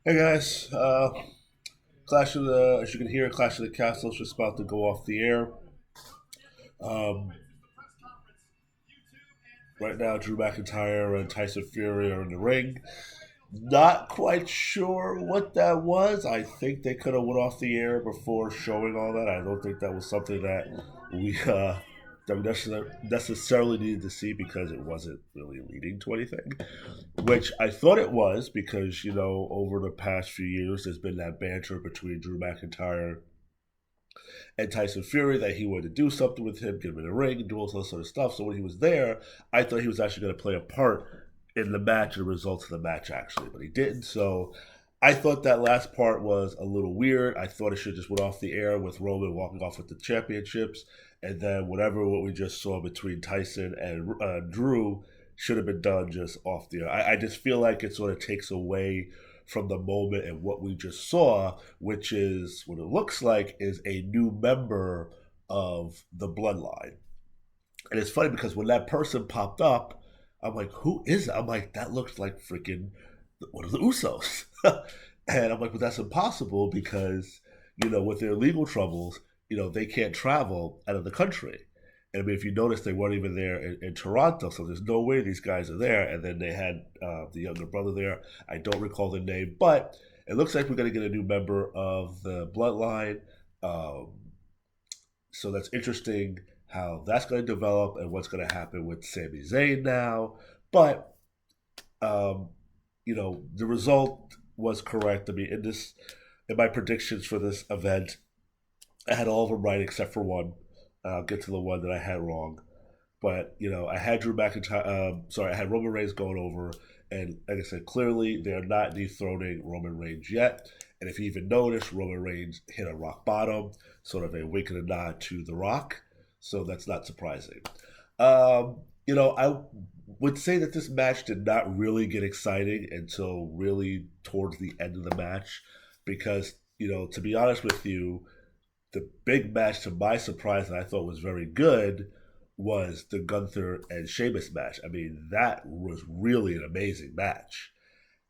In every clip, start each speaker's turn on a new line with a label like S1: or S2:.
S1: Hey guys, as you can hear, Clash of the Castles just about to go off the air. Um, right now, Drew McIntyre and Tyson Fury are in the ring. Not quite sure what that was. I think they could have went off the air before showing all that. I don't think that was something that we necessarily needed to see because it wasn't really leading to anything. Which I thought it was because over the past few years there's been that banter between Drew McIntyre and Tyson Fury that he wanted to do something with him, get him in the ring, and do all this sort of stuff. So when he was there, I thought he was actually going to play a part in the match and the results of the match, actually, but he didn't. So I thought that last part was a little weird. I thought it should just went off the air with Roman walking off with the championships, and then what we just saw between Tyson and Drew should have been done just off the air. I just feel like it sort of takes away from the moment and what we just saw, which is what it looks like is a new member of the Bloodline. And it's funny because when that person popped up, I'm like, who is it? I'm like, that looks like freaking one of the Usos. And I'm like, but that's impossible because, with their legal troubles, they can't travel out of the country. And I mean, if you notice, they weren't even there in Toronto, so there's no way these guys are there. And then they had the younger brother there. I don't recall the name, but it looks like we're going to get a new member of the Bloodline. Um, so that's interesting how that's going to develop and what's going to happen with Sami Zayn now. But um, the result was correct. I mean, in my predictions for this event, I had all of them right except for one. I'll get to the one that I had wrong. But I had Drew McIntyre. I had Roman Reigns going over, and like I said, clearly they are not dethroning Roman Reigns yet. And if you even notice, Roman Reigns hit a rock bottom, sort of a wink and a nod to The Rock. So that's not surprising. I would say that this match did not really get exciting until really towards the end of the match, because to be honest with you, the big match, to my surprise, that I thought was very good was the Gunther and Sheamus match. I mean, that was really an amazing match.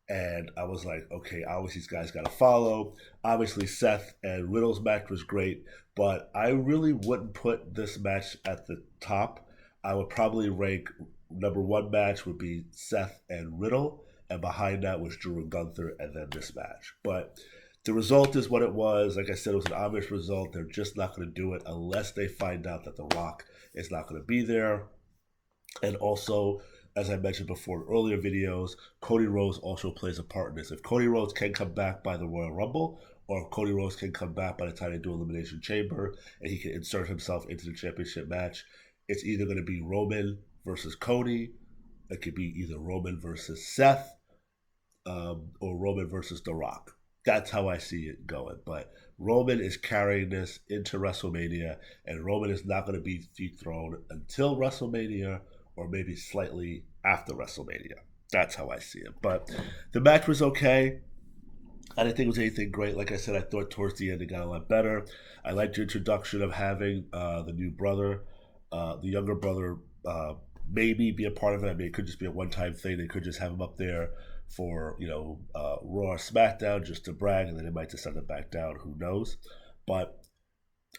S1: And I was like, okay, obviously these guys got to follow. Obviously, Seth and Riddle's match was great, but I really wouldn't put this match at the top. I would probably rank number one match would be Seth and Riddle, and behind that was Drew and Gunther, and then this match. But the result is what it was. Like I said, it was an obvious result. They're just not going to do it unless they find out that The Rock is not going to be there. And also, as I mentioned before in earlier videos, Cody Rhodes also plays a part in this. If Cody Rhodes can come back by the Royal Rumble, or if Cody Rhodes can come back by the time they do Elimination Chamber and he can insert himself into the championship match, it's either going to be Roman versus Cody, it could be either Roman versus Seth, or Roman versus The Rock. That's how I see it going. But Roman is carrying this into WrestleMania, and Roman is not going to be dethroned until WrestleMania or maybe slightly after WrestleMania. That's how I see it. But the match was okay. I didn't think it was anything great. Like I said, I thought towards the end it got a lot better. I liked the introduction of having the new brother, the younger brother, maybe be a part of it. I mean, it could just be a one-time thing. They could just have him up there for Raw or SmackDown just to brag, and then they might just send him back down. Who knows? But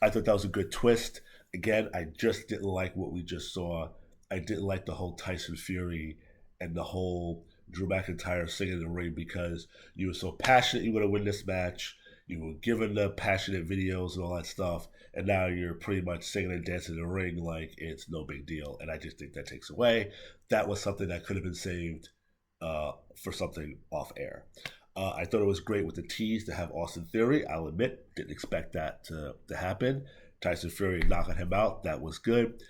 S1: I thought that was a good twist. Again, I just didn't like what we just saw. I didn't like the whole Tyson Fury and the whole Drew McIntyre singing in the ring because you were so passionate you were going to win this match. You were given the passionate videos and all that stuff, and now you're pretty much singing and dancing in the ring like it's no big deal. And I just think that takes away. That was something that could have been saved for something off air. I thought it was great with the tease to have Austin Theory. I'll admit, didn't expect that to happen. Tyson Fury knocking him out, that was good.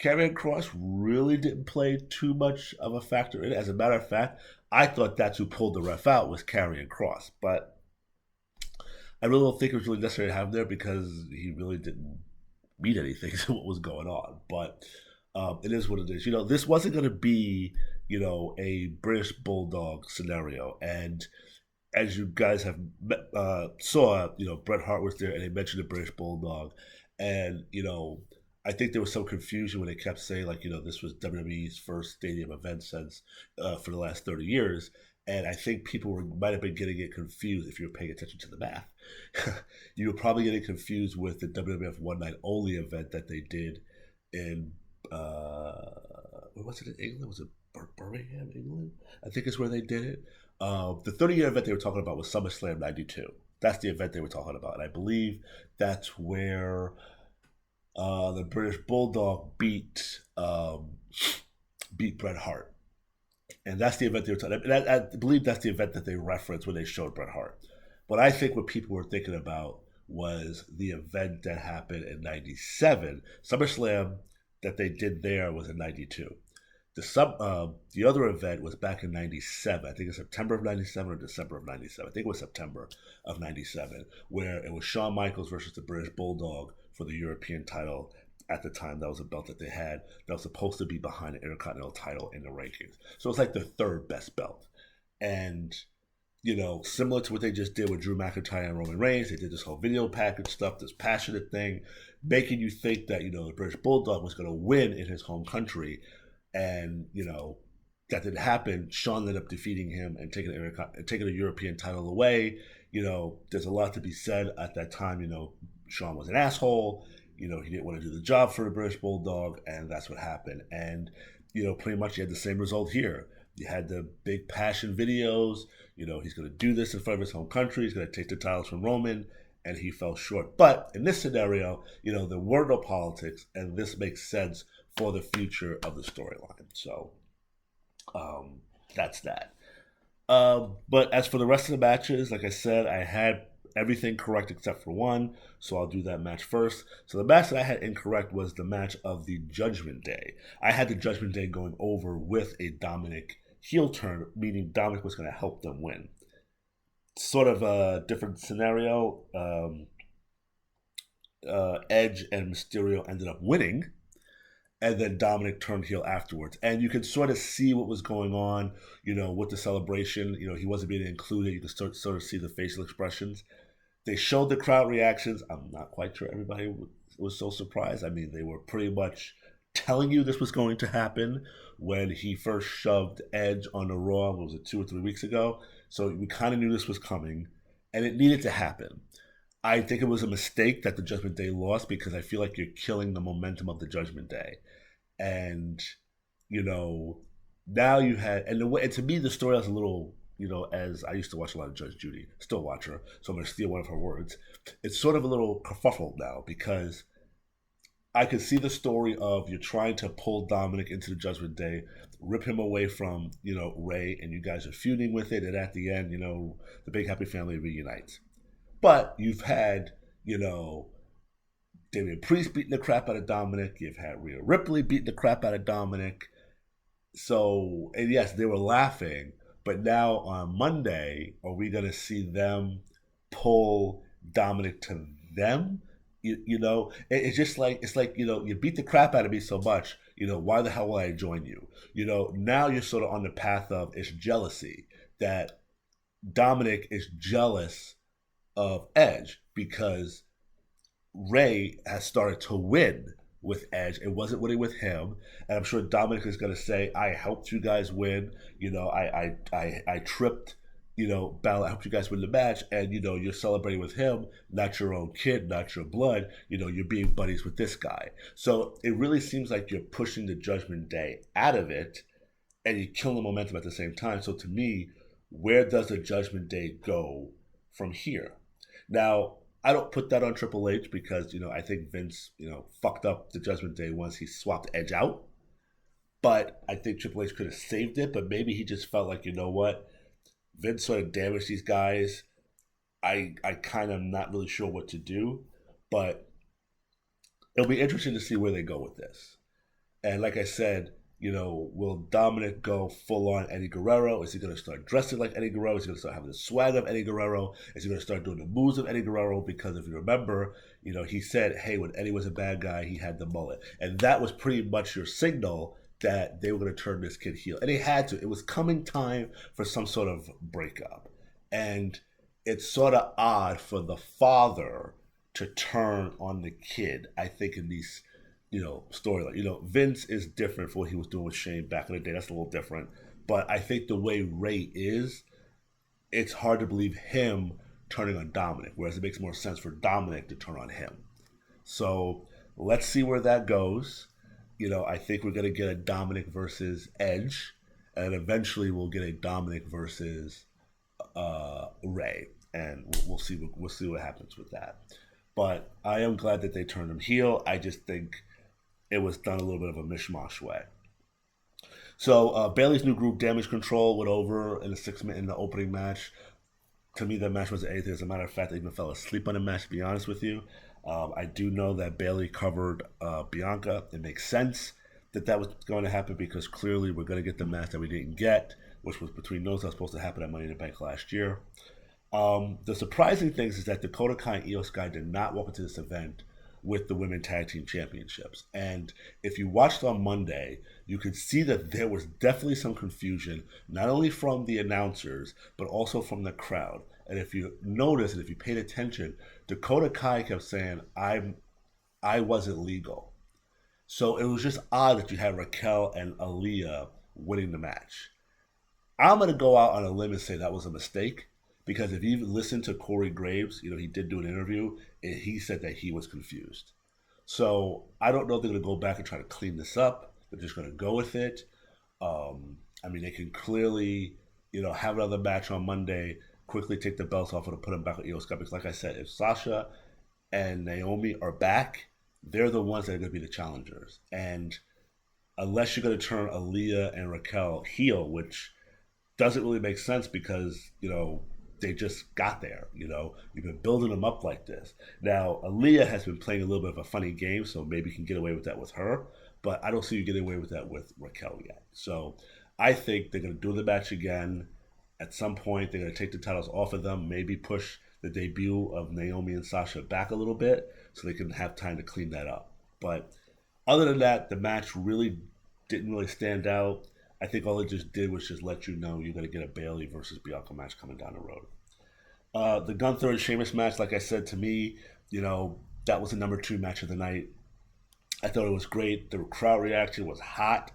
S1: Karrion Cross really didn't play too much of a factor in it. As a matter of fact, I thought that's who pulled the ref out was Karrion Cross. But I really don't think it was really necessary to have him there because he really didn't mean anything to what was going on. But it is what it is. This wasn't going to be, a British Bulldog scenario. And as you guys have saw, Bret Hart was there and they mentioned the British Bulldog. And, I think there was some confusion when they kept saying, like, this was WWE's first stadium event since for the last 30 years. And I think might have been getting it confused if you were paying attention to the math. You were probably getting confused with the WWF One Night Only event that they did in, where was it in England? Was it Birmingham, England? I think is where they did it. The 30-year event they were talking about was SummerSlam '92. That's the event they were talking about. And I believe that's where the British Bulldog beat Bret Hart. And that's the event they were talking about. And I believe that's the event that they referenced when they showed Bret Hart. But I think what people were thinking about was the event that happened in '97. SummerSlam that they did there was in '92. The other event was back in '97. I think it's September of '97 or December of '97. I think it was September of '97, where it was Shawn Michaels versus the British Bulldog for the European title. At the time, that was a belt that they had that was supposed to be behind the Intercontinental title in the rankings. So it's like the third best belt. And, similar to what they just did with Drew McIntyre and Roman Reigns, they did this whole video package stuff, this passionate thing, making you think that, the British Bulldog was going to win in his home country. And, that didn't happen. Shawn ended up defeating him and taking the European title away. There's a lot to be said at that time. Shawn was an asshole. He didn't want to do the job for the British Bulldog, and that's what happened. And, pretty much you had the same result here. You had the big passion videos. He's going to do this in front of his home country. He's going to take the titles from Roman, and he fell short. But in this scenario, there were no politics, and this makes sense for the future of the storyline. So that's that. But as for the rest of the matches, like I said, I had everything correct except for one, so I'll do that match first. So the match that I had incorrect was the match of the Judgment Day. I had the Judgment Day going over with a Dominic heel turn, meaning Dominic was going to help them win. Sort of a different scenario. Edge and Mysterio ended up winning, and then Dominic turned heel afterwards. And you could sort of see what was going on, with the celebration. He wasn't being included. You could sort of see the facial expressions. They showed the crowd reactions. I'm not quite sure everybody was so surprised. I mean, they were pretty much telling you this was going to happen when he first shoved Edge on the Raw, what was it, 2 or 3 weeks ago? So we kind of knew this was coming, and it needed to happen. I think it was a mistake that the Judgment Day lost because I feel like you're killing the momentum of the Judgment Day. And, now you had, and to me, the story was a little, as I used to watch a lot of Judge Judy, still watch her, so I'm going to steal one of her words. It's sort of a little kerfuffle now because I could see the story of you're trying to pull Dominic into the Judgment Day, rip him away from, Ray, and you guys are feuding with it, and at the end, the Big Happy Family reunites. But you've had, Damian Priest beating the crap out of Dominic. You've had Rhea Ripley beating the crap out of Dominic. So, and yes, they were laughing. But now on Monday, are we going to see them pull Dominic to them? It's just like, you beat the crap out of me so much. Why the hell will I join you? Now you're sort of on the path of it's jealousy, that Dominic is jealous of Edge because Ray has started to win with Edge. It wasn't winning with him, and I'm sure Dominic is going to say, "I helped you guys win. I tripped. Balor, I helped you guys win the match, and you're celebrating with him, not your own kid, not your blood. You're being buddies with this guy. So it really seems like you're pushing the Judgment Day out of it, and you're killing the momentum at the same time. So to me, where does the Judgment Day go from here? Now, I don't put that on Triple H because, I think Vince, fucked up the Judgment Day once he swapped Edge out. But I think Triple H could have saved it, but maybe he just felt like, what? Vince sort of damaged these guys. I kind of not really sure what to do, but it'll be interesting to see where they go with this. And like I said, will Dominic go full on Eddie Guerrero? Is he going to start dressing like Eddie Guerrero? Is he going to start having the swag of Eddie Guerrero? Is he going to start doing the moves of Eddie Guerrero? Because if you remember, he said, hey, when Eddie was a bad guy, he had the mullet. And that was pretty much your signal that they were going to turn this kid heel. And they had to. It was coming time for some sort of breakup. And it's sort of odd for the father to turn on the kid, I think, in these storyline. Vince is different for what he was doing with Shane back in the day. That's a little different. But I think the way Ray is, it's hard to believe him turning on Dominic, whereas it makes more sense for Dominic to turn on him. So let's see where that goes. I think we're going to get a Dominic versus Edge, and eventually we'll get a Dominic versus Ray, and we'll see what happens with that. But I am glad that they turned him heel. I just think it was done a little bit of a mishmash way. So Bailey's new group, Damage Control, went over in the 6 minute in the opening match. To me, that match was anything. As a matter of fact, I even fell asleep on the match. To be honest with you, I do know that Bailey covered Bianca. It makes sense that was going to happen because clearly we're going to get the match that we didn't get, which was between those that was supposed to happen at Money in the Bank last year. The surprising things is that Dakota Kai and Io Sky did not walk into this event with the Women Tag Team Championships. And if you watched on Monday, you could see that there was definitely some confusion, not only from the announcers, but also from the crowd. And if you notice and if you paid attention, Dakota Kai kept saying, I wasn't legal. So it was just odd that you had Raquel and Aaliyah winning the match. I'm going to go out on a limb and say that was a mistake because if you listen to Corey Graves, he did do an interview and he said that he was confused. So I don't know if they're going to go back and try to clean this up. They're just going to go with it. They can clearly, have another match on Monday, quickly take the belts off and put them back on Io Sky. Because like I said, if Sasha and Naomi are back, they're the ones that are going to be the challengers. And unless you're going to turn Aaliyah and Raquel heel, which doesn't really make sense because, they just got there. You've been building them up like this. Now, Aaliyah has been playing a little bit of a funny game, so maybe you can get away with that with her. But I don't see you getting away with that with Raquel yet. So I think they're going to do the match again. At some point, they're going to take the titles off of them, maybe push the debut of Naomi and Sasha back a little bit so they can have time to clean that up. But other than that, the match really didn't really stand out. I think all it just did was just let you know you're going to get a Bailey versus Bianca match coming down the road. The Gunther and Sheamus match, like I said, to me, that was the number 2 match of the night. I thought it was great. The crowd reaction was hot.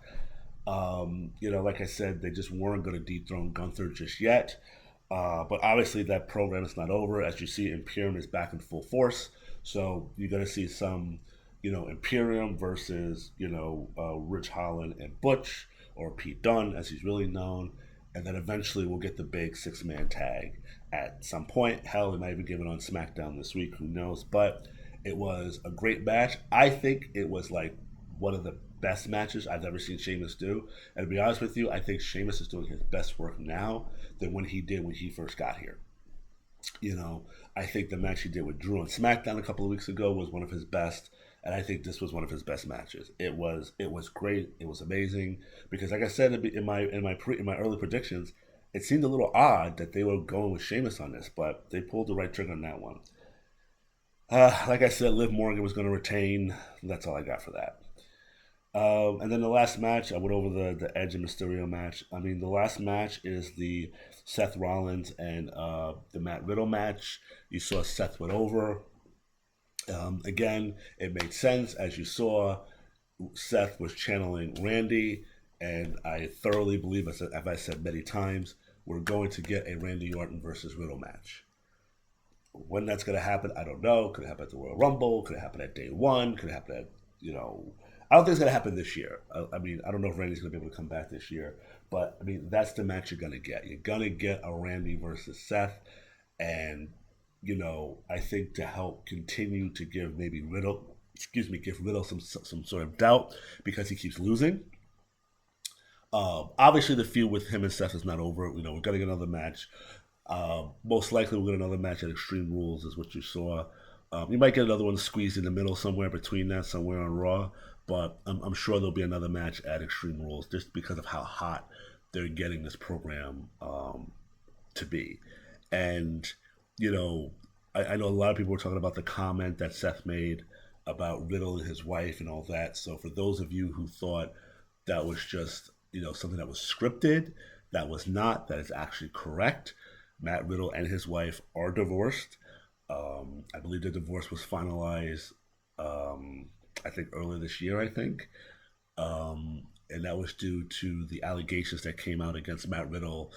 S1: Like I said, they just weren't going to dethrone Gunther just yet. But obviously that program is not over. As you see, Imperium is back in full force. So you're going to see some, Imperium versus, Rich Holland and Butch, or Pete Dunne, as he's really known. And then eventually we'll get the big 6-man tag at some point. Hell, they might even give it on SmackDown this week. Who knows? But it was a great match. I think it was like one of the best matches I've ever seen Sheamus do. And to be honest with you, I think Sheamus is doing his best work now than when he did when he first got here. I think the match he did with Drew on SmackDown a couple of weeks ago was one of his best. And I think this was one of his best matches. It was great. It was amazing because, like I said in my early predictions, it seemed a little odd that they were going with Sheamus on this, but they pulled the right trigger on that one. Like I said, Liv Morgan was going to retain. That's all I got for that. And then the last match, I went over the Edge and Mysterio match. The last match is the Seth Rollins and the Matt Riddle match. You saw Seth went over. Again, it made sense. As you saw, Seth was channeling Randy, and I thoroughly believe, as I've said many times, we're going to get a Randy Orton versus Riddle match. When that's going to happen, I don't know. Could it happen at the Royal Rumble? Could it happen at day one? Could it happen at, I don't think it's going to happen this year. I don't know if Randy's going to be able to come back this year, but that's the match you're going to get. You're going to get a Randy versus Seth, and I think to help continue to give give Riddle some sort of doubt because he keeps losing. Obviously, the feud with him and Seth is not over. We're going to get another match. Most likely, we'll get another match at Extreme Rules, is what you saw. You might get another one squeezed in the middle somewhere between that, somewhere on Raw. But I'm sure there'll be another match at Extreme Rules just because of how hot they're getting this program to be. And I know a lot of people were talking about the comment that Seth made about Riddle and his wife and all that. So for those of you who thought that was just, something that was scripted, that was not. That is actually correct. Matt Riddle and his wife are divorced. I believe the divorce was finalized, I think, earlier this year, I think. and that was due to the allegations that came out against Matt Riddle.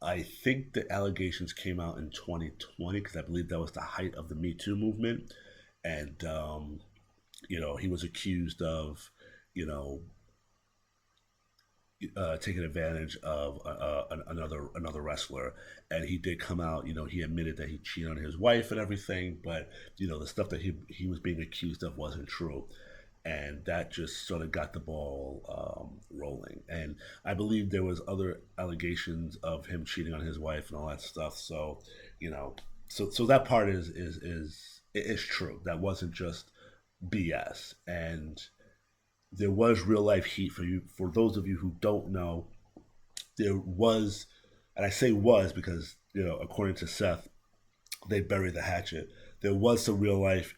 S1: I think the allegations came out in 2020 because I believe that was the height of the Me Too movement, and he was accused of, you know, taking advantage of another wrestler, and he did come out. He admitted that he cheated on his wife and everything, but the stuff that he was being accused of wasn't true, and that just sort of got the ball rolling. And I believe there was other allegations of him cheating on his wife and all that stuff. So, you know, so that part is true. That wasn't just BS, and there was real life heat for you. For those of you who don't know, there was, and I say was because according to Seth, they buried the hatchet. There was some real life,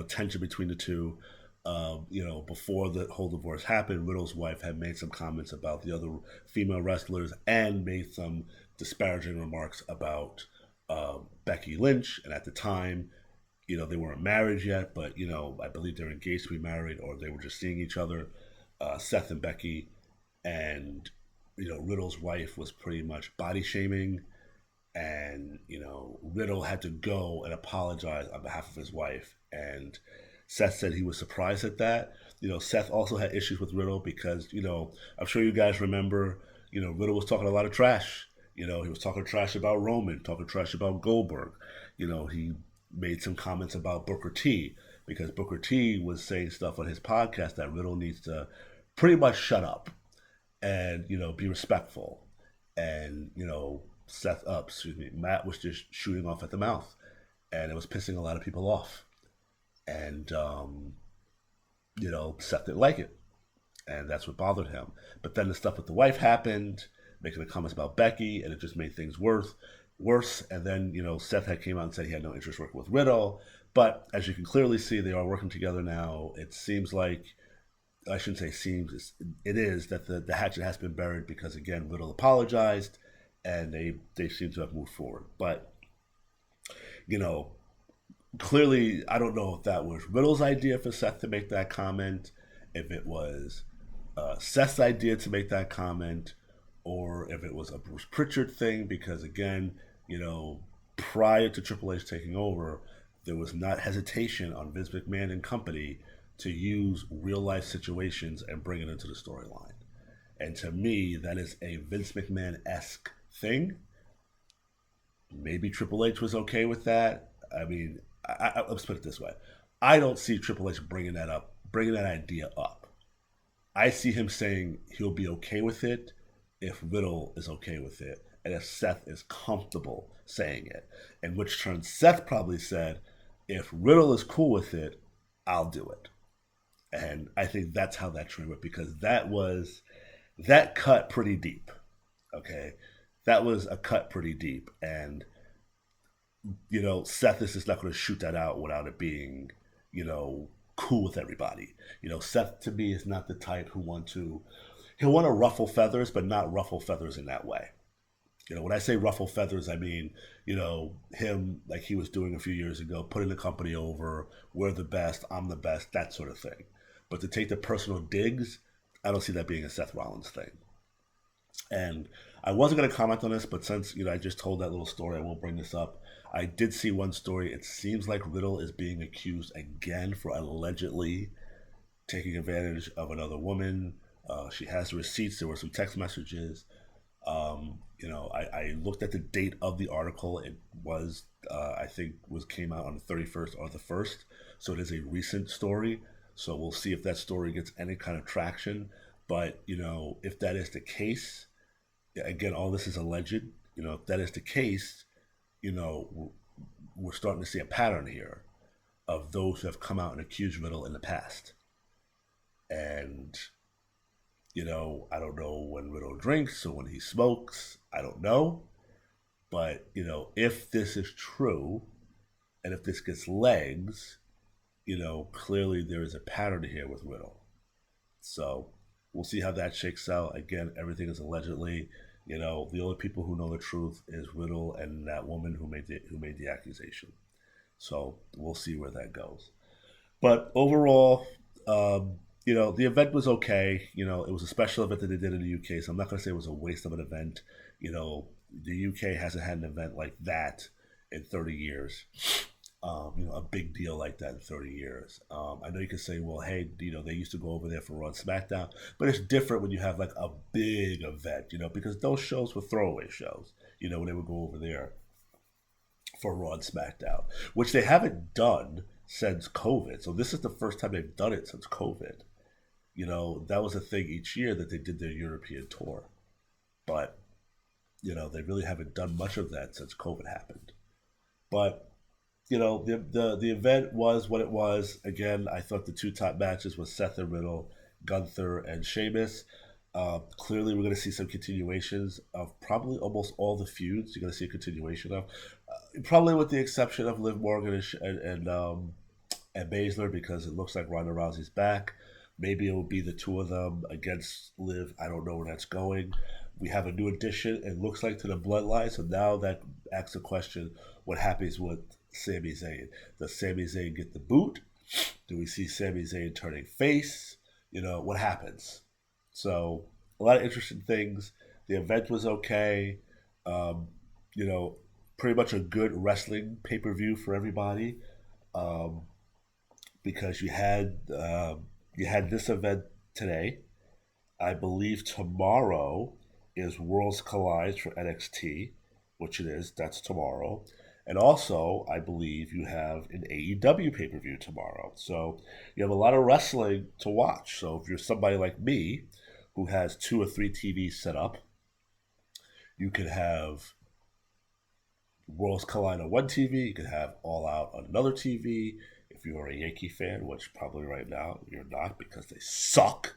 S1: tension between the two. Before the whole divorce happened, Riddle's wife had made some comments about the other female wrestlers and made some disparaging remarks about Becky Lynch. And at the time, they weren't married yet, but I believe they're engaged to be married, or they were just seeing each other, Seth and Becky. And Riddle's wife was pretty much body shaming, and Riddle had to go and apologize on behalf of his wife. And Seth said he was surprised at that. Seth also had issues with Riddle because I'm sure you guys remember, Riddle was talking a lot of trash. He was talking trash about Roman, talking trash about Goldberg. He made some comments about Booker T, because Booker T was saying stuff on his podcast that Riddle needs to pretty much shut up and be respectful. And Matt was just shooting off at the mouth, and it was pissing a lot of people off. And Seth didn't like it, and that's what bothered him. But then the stuff with the wife happened, making the comments about Becky, and it just made things worse. And then Seth had came out and said he had no interest working with Riddle. But as you can clearly see, they are working together now. It seems like, I shouldn't say seems, it is that the hatchet has been buried, because again, Riddle apologized, and they seem to have moved forward. But clearly, I don't know if that was Riddle's idea for Seth to make that comment, if it was Seth's idea to make that comment, or if it was a Bruce Pritchard thing, because again, prior to Triple H taking over, there was not hesitation on Vince McMahon and company to use real life situations and bring it into the storyline. And to me, that is a Vince McMahon-esque thing. Maybe Triple H was okay with that. I mean, let's put it this way. I don't see Triple H bringing that idea up. I see him saying he'll be okay with it if Riddle is okay with it, and if Seth is comfortable saying it. In which turn, Seth probably said, if Riddle is cool with it, I'll do it. And I think that's how that train went, because that cut pretty deep. Okay, that was a cut pretty deep, and Seth is just not going to shoot that out without it being, cool with everybody. Seth to me is not the type he'll want to ruffle feathers, but not ruffle feathers in that way. When I say ruffle feathers, I mean, him like he was doing a few years ago, putting the company over, we're the best, I'm the best, that sort of thing. But to take the personal digs, I don't see that being a Seth Rollins thing. And I wasn't going to comment on this, but since I just told that little story, I won't bring this up. I did see one story. It seems like Riddle is being accused again for allegedly taking advantage of another woman. She has receipts. There were some text messages. I looked at the date of the article. It was, I think, came out on the 31st or the 1st. So it is a recent story. So we'll see if that story gets any kind of traction. But, if that is the case, again, all this is alleged. If that is the case, we're starting to see a pattern here of those who have come out and accused Riddle in the past. And, I don't know when Riddle drinks or when he smokes. I don't know. But, if this is true, and if this gets legs, clearly there is a pattern here with Riddle. So we'll see how that shakes out. Again, everything is allegedly. The only people who know the truth is Riddle and that woman who made the accusation. So we'll see where that goes. But overall, The event was okay. It was a special event that they did in the UK, so I'm not going to say it was a waste of an event. The UK hasn't had an event like that in 30 years. A big deal like that in 30 years. I know you can say, well, hey, they used to go over there for Raw and SmackDown, but it's different when you have like a big event, because those shows were throwaway shows, when they would go over there for Raw and SmackDown, which they haven't done since COVID. So this is the first time they've done it since COVID. That was a thing each year that they did their European tour. But, they really haven't done much of that since COVID happened. But, the event was what it was. Again, I thought the two top matches was Seth and Riddle, Gunther and Sheamus. Clearly, we're going to see some continuations of probably almost all the feuds. You're going to see a continuation of, probably with the exception of Liv Morgan and Baszler, because it looks like Ronda Rousey's back. Maybe it will be the two of them against Liv. I don't know where that's going. We have a new addition, it looks like, to the Bloodline. So now that asks the question, what happens with Sami Zayn? Does Sami Zayn get the boot? Do we see Sami Zayn turning face? What happens? So a lot of interesting things. The event was okay. Um, you know, Pretty much a good wrestling pay per view for everybody, um, because you had this event today. I believe tomorrow is Worlds Collide for NXT, which it is. That's tomorrow. And also, I believe you have an AEW pay per view tomorrow. So you have a lot of wrestling to watch. So if you're somebody like me who has two or three TVs set up, you could have Worlds Collide on one TV, you could have All Out on another TV. If you're a Yankee fan, which probably right now you're not because they suck,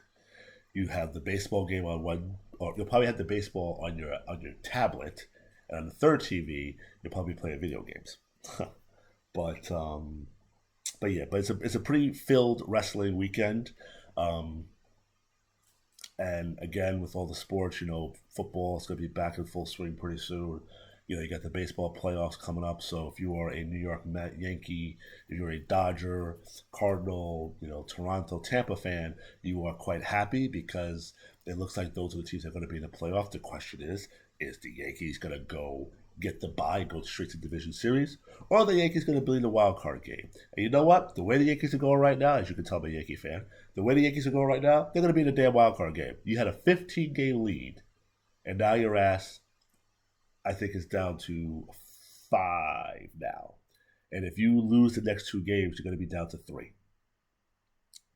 S1: you have the baseball game on one, or you'll probably have the baseball on your tablet, and on the third TV, you'll probably play video games. but yeah, but it's a pretty filled wrestling weekend. Um, and again, with all the sports, football is going to be back in full swing pretty soon. You got the baseball playoffs coming up. So if you are a New York Met Yankee, if you're a Dodger, Cardinal, Toronto, Tampa fan, you are quite happy because it looks like those are the teams that are going to be in the playoff. The question is the Yankees going to go get the bye, go straight to Division Series, or are the Yankees going to be in the wild card game? And you know what? The way the Yankees are going right now, as you can tell, I'm a Yankee fan. The way the Yankees are going right now, they're going to be in the damn wild card game. You had a 15-game lead, and now your ass, I think, is down to 5 now. And if you lose the next 2 games, you're going to be down to 3.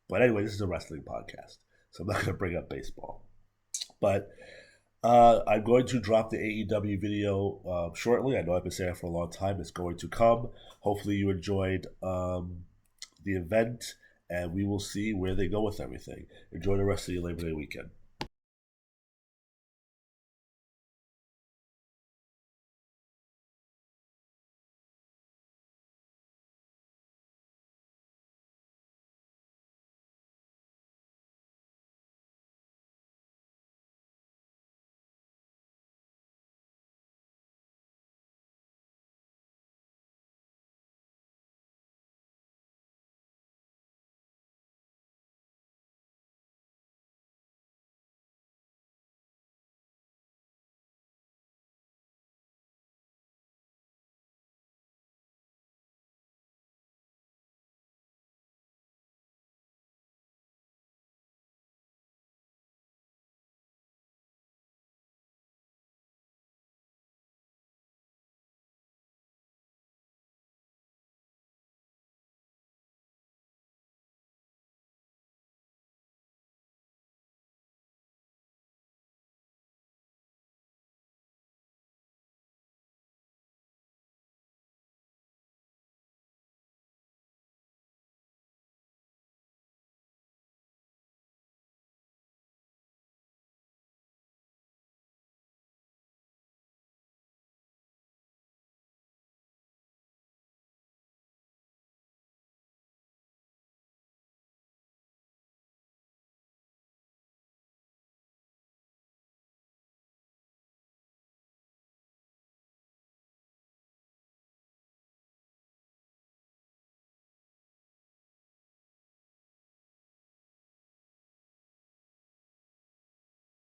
S1: But anyway, this is a wrestling podcast, so I'm not going to bring up baseball. But I'm going to drop the AEW video shortly. I know I've been saying it for a long time. It's going to come. Hopefully you enjoyed the event, and we will see where they go with everything. Enjoy the rest of your Labor Day weekend.